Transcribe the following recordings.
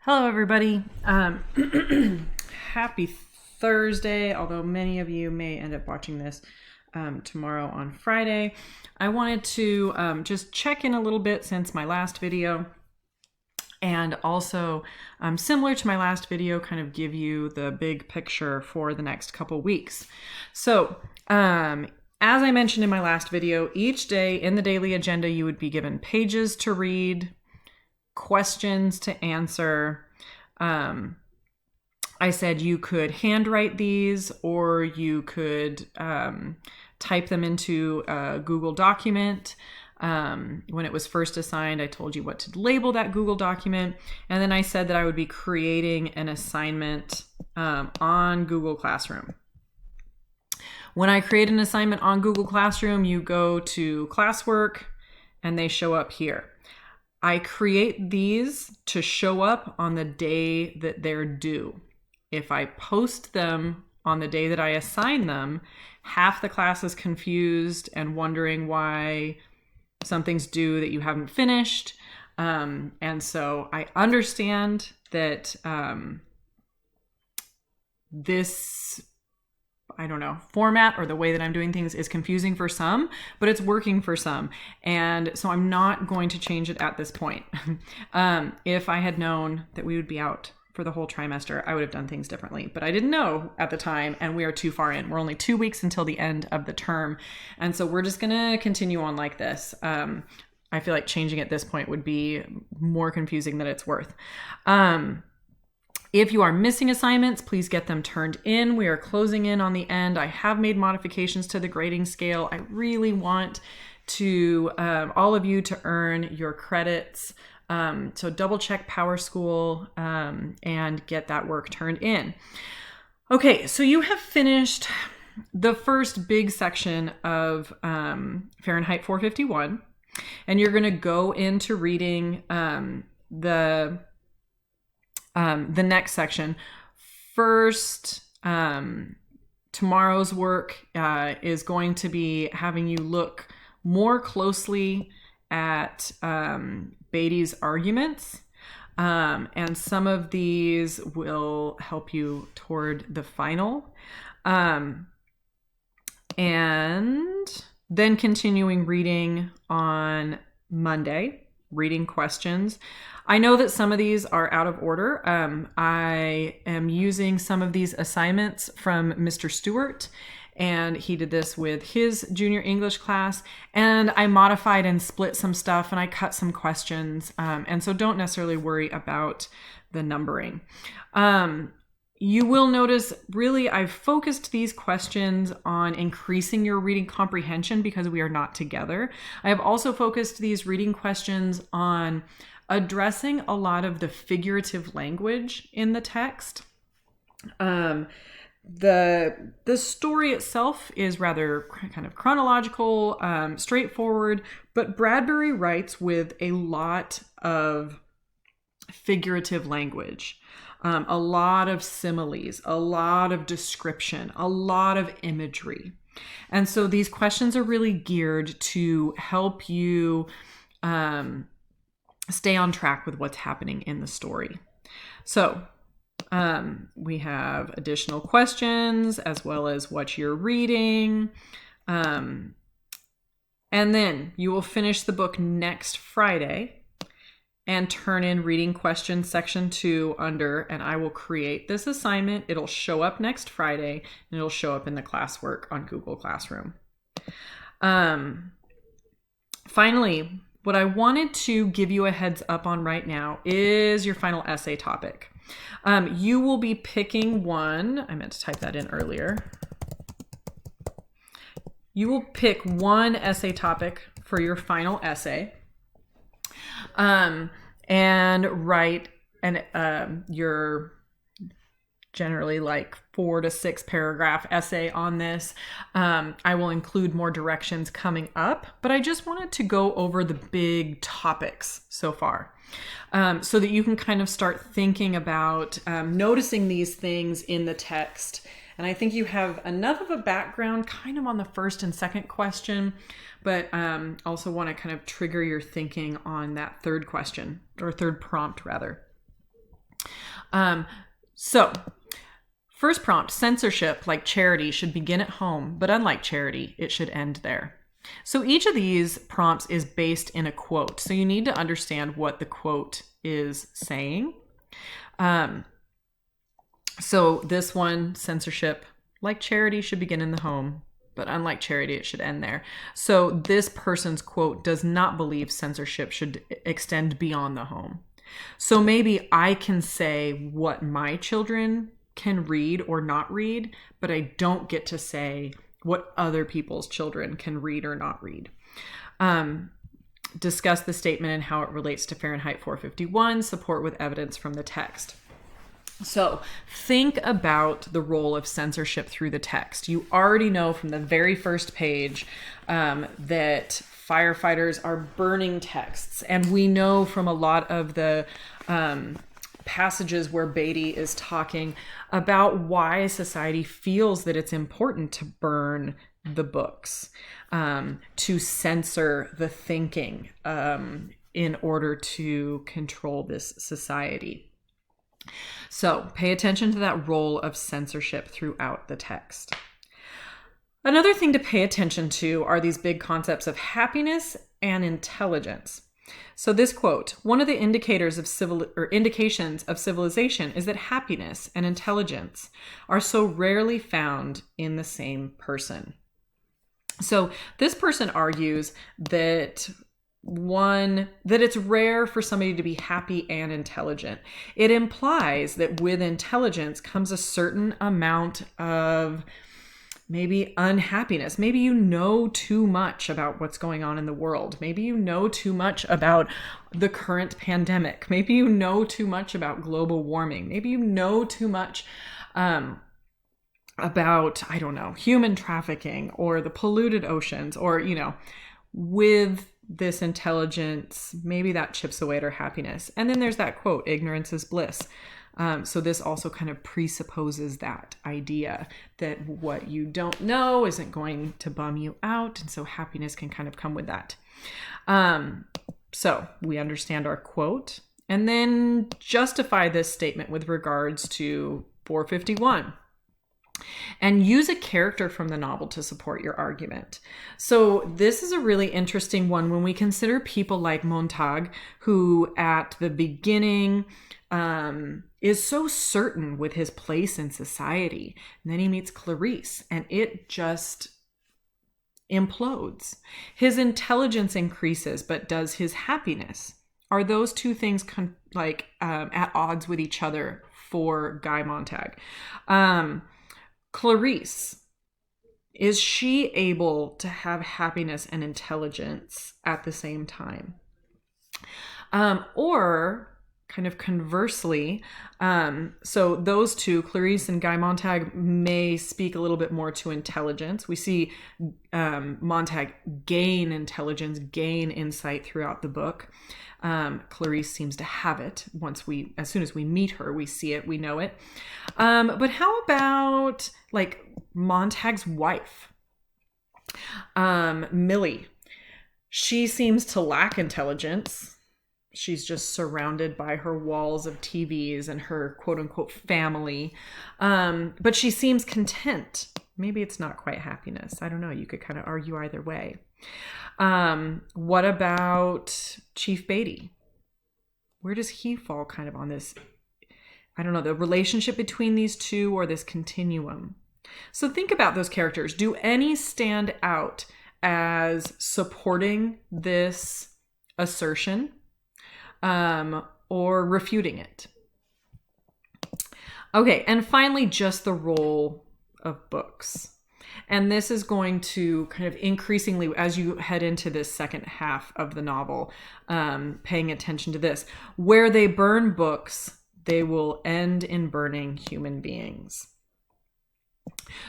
Hello, everybody. Happy Thursday, although many of you may end up watching this tomorrow on Friday. I wanted to just check in a little bit since my last video, and also similar to my last video, kind of give you the big picture for the next couple weeks. So as I mentioned in my last video, each day in the daily agenda, you would be given pages to read, questions to answer. I said you could handwrite these, or you could type them into a Google document. When it was first assigned, I told you what to label that Google document. And then I said that I would be creating an assignment on Google Classroom. When I create an assignment on Google Classroom, you go to classwork and they show up here. I create these to show up on the day that they're due. If I post them on the day that I assign them, half the class is confused and wondering why something's due that you haven't finished. And so I understand that this format or the way that I'm doing things is confusing for some, but it's working for some. And so I'm not going to change it at this point. If I had known that we would be out for the whole trimester, I would have done things differently, but I didn't know at the time, and we are too far in. We're only 2 weeks until the end of the term. And so we're just going to continue on like this. I feel like changing at this point would be more confusing than it's worth. If you are missing assignments, please get them turned in. We are closing in on the end. I have made modifications to the grading scale. I really want to all of you to earn your credits. So double check PowerSchool and get that work turned in. Okay, so you have finished the first big section of Fahrenheit 451, and you're going to go into reading the next section. First, tomorrow's work is going to be having you look more closely at Beatty's arguments. And some of these will help you toward the final. And then continuing reading on Monday, reading questions. I know that some of these are out of order. I am using some of these assignments from Mr. Stewart, and he did this with his junior English class, and I modified and split some stuff, and I cut some questions, and so don't necessarily worry about the numbering. You will notice, really, I've focused these questions on increasing your reading comprehension because we are not together. I have also focused these reading questions on addressing a lot of the figurative language in the text. The story itself is rather kind of chronological, straightforward, but Bradbury writes with a lot of figurative language. A lot of similes, a lot of description, a lot of imagery. And so these questions are really geared to help you stay on track with what's happening in the story. So we have additional questions as well as what you're reading. And then you will finish the book next Friday and turn in reading questions section 2 under, and I will create this assignment. It'll show up next Friday, and it'll show up in the classwork on Google Classroom. Finally, what I wanted to give you a heads up on right now is your final essay topic. You will be picking one. I meant to type that in earlier. You will pick one essay topic for your final essay. And write your generally like 4 to 6 paragraph essay on this. I will include more directions coming up, but I just wanted to go over the big topics so far, so that you can kind of start thinking about noticing these things in the text. And I think you have enough of a background kind of on the first and second question, but also want to kind of trigger your thinking on that third question, or third prompt rather. So, first prompt, censorship, like charity, should begin at home, but unlike charity, it should end there. So each of these prompts is based in a quote. So you need to understand what the quote is saying. So this one, censorship, like charity, should begin in the home, but unlike charity, it should end there. So this person's quote does not believe censorship should extend beyond the home. So maybe I can say what my children can read or not read, but I don't get to say what other people's children can read or not read. Discuss the statement and how it relates to Fahrenheit 451, support with evidence from the text. So think about the role of censorship through the text. You already know from the very first page that firefighters are burning texts. And we know from a lot of the passages where Beatty is talking about why society feels that it's important to burn the books, to censor the thinking in order to control this society. So pay attention to that role of censorship throughout the text. Another thing to pay attention to are these big concepts of happiness and intelligence. So this quote, one of the indicators of indications of civilization is that happiness and intelligence are so rarely found in the same person. So this person argues that it's rare for somebody to be happy and intelligent. It implies that with intelligence comes a certain amount of maybe unhappiness. Maybe you know too much about what's going on in the world. Maybe you know too much about the current pandemic. Maybe you know too much about global warming. Maybe you know too much about, I don't know, human trafficking or the polluted oceans, or, with this intelligence, maybe that chips away at our happiness. And then there's that quote, ignorance is bliss. So this also kind of presupposes that idea that what you don't know isn't going to bum you out. And so happiness can kind of come with that. So we understand our quote and then justify this statement with regards to 451. And use a character from the novel to support your argument. So this is a really interesting one when we consider people like Montag, who at the beginning is so certain with his place in society. And then he meets Clarice and it just implodes. His intelligence increases, but does his happiness? Are those two things at odds with each other for Guy Montag? Clarice, is she able to have happiness and intelligence at the same time? Or kind of conversely, so those two, Clarice and Guy Montag, may speak a little bit more to intelligence. We see Montag gain intelligence, gain insight throughout the book. Clarice seems to have it. As soon as we meet her, we see it, we know it. But how about like Montag's wife, Millie? She seems to lack intelligence. She's just surrounded by her walls of TVs and her quote unquote family. But she seems content. Maybe it's not quite happiness. I don't know. You could kind of argue either way. What about Chief Beatty? Where does he fall kind of on this? I don't know, the relationship between these two or this continuum. So think about those characters. Do any stand out as supporting this assertion or refuting it? Okay, and finally, just the role of books. And this is going to kind of increasingly, as you head into this second half of the novel, paying attention to this. Where they burn books, they will end in burning human beings.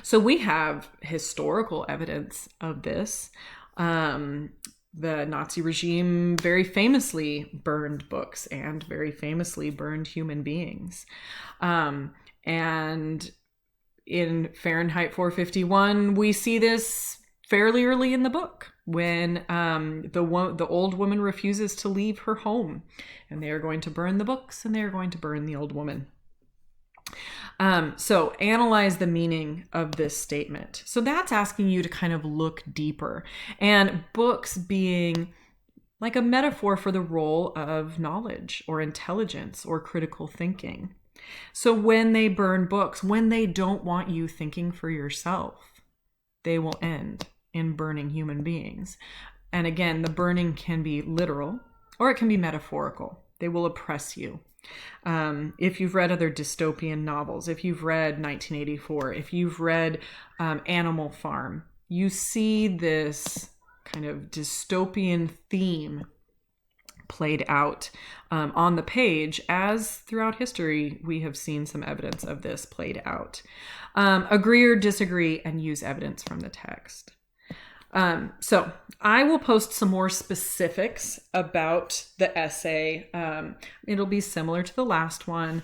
So we have historical evidence of this. The Nazi regime very famously burned books and very famously burned human beings. And in Fahrenheit 451, we see this fairly early in the book when the old woman refuses to leave her home, and they are going to burn the books and they are going to burn the old woman. So analyze the meaning of this statement. So that's asking you to kind of look deeper, and books being like a metaphor for the role of knowledge or intelligence or critical thinking. So when they burn books, when they don't want you thinking for yourself, they will end in burning human beings. And again, the burning can be literal or it can be metaphorical. They will oppress you. If you've read other dystopian novels, if you've read 1984, if you've read Animal Farm, you see this kind of dystopian theme played out on the page, as throughout history we have seen some evidence of this played out. Agree or disagree and use evidence from the text. So I will post some more specifics about the essay. It'll be similar to the last one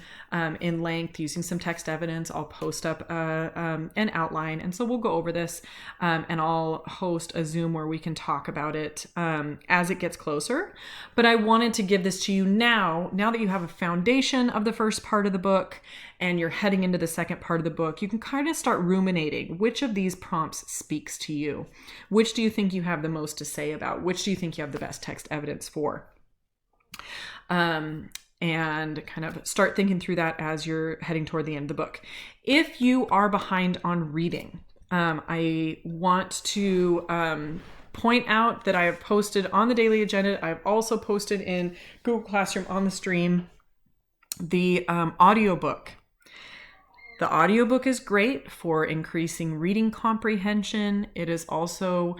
in length, using some text evidence. I'll post up an outline. And so we'll go over this and I'll host a Zoom where we can talk about it as it gets closer. But I wanted to give this to you now that you have a foundation of the first part of the book and you're heading into the second part of the book. You can kind of start ruminating. Which of these prompts speaks to you? Which do you think you have the most to say about? Which do you think you have the best text evidence for? And kind of start thinking through that as you're heading toward the end of the book. If you are behind on reading, I want to point out that I have posted on the daily agenda. I've also posted in Google Classroom on the stream the audiobook. The audiobook is great for increasing reading comprehension. It is also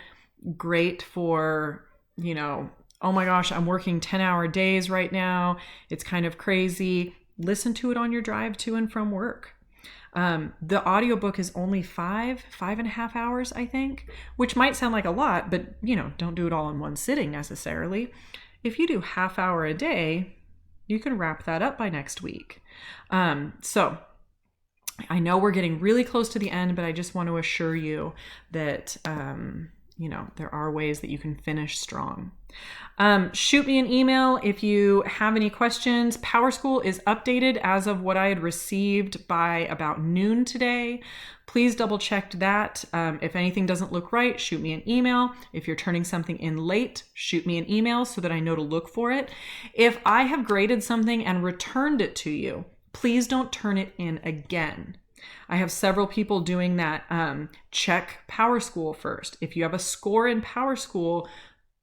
great for, oh my gosh, I'm working 10-hour days right now. It's kind of crazy. Listen to it on your drive to and from work. The audiobook is only 5.5 hours, I think, which might sound like a lot, but don't do it all in one sitting necessarily. If you do half hour a day, you can wrap that up by next week. So I know we're getting really close to the end, but I just want to assure you that, there are ways that you can finish strong. Shoot me an email if you have any questions. PowerSchool is updated as of what I had received by about noon today. Please double check that. If anything doesn't look right, shoot me an email. If you're turning something in late, shoot me an email so that I know to look for it. If I have graded something and returned it to you, please don't turn it in again. I have several people doing that. Check PowerSchool first. If you have a score in PowerSchool,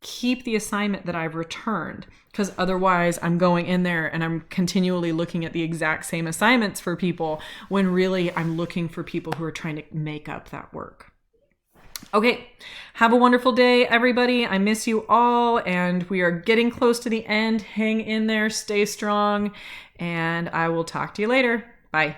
keep the assignment that I've returned, because otherwise I'm going in there and I'm continually looking at the exact same assignments for people when really I'm looking for people who are trying to make up that work. Okay, have a wonderful day, everybody. I miss you all, and we are getting close to the end. Hang in there, stay strong, and I will talk to you later. Bye.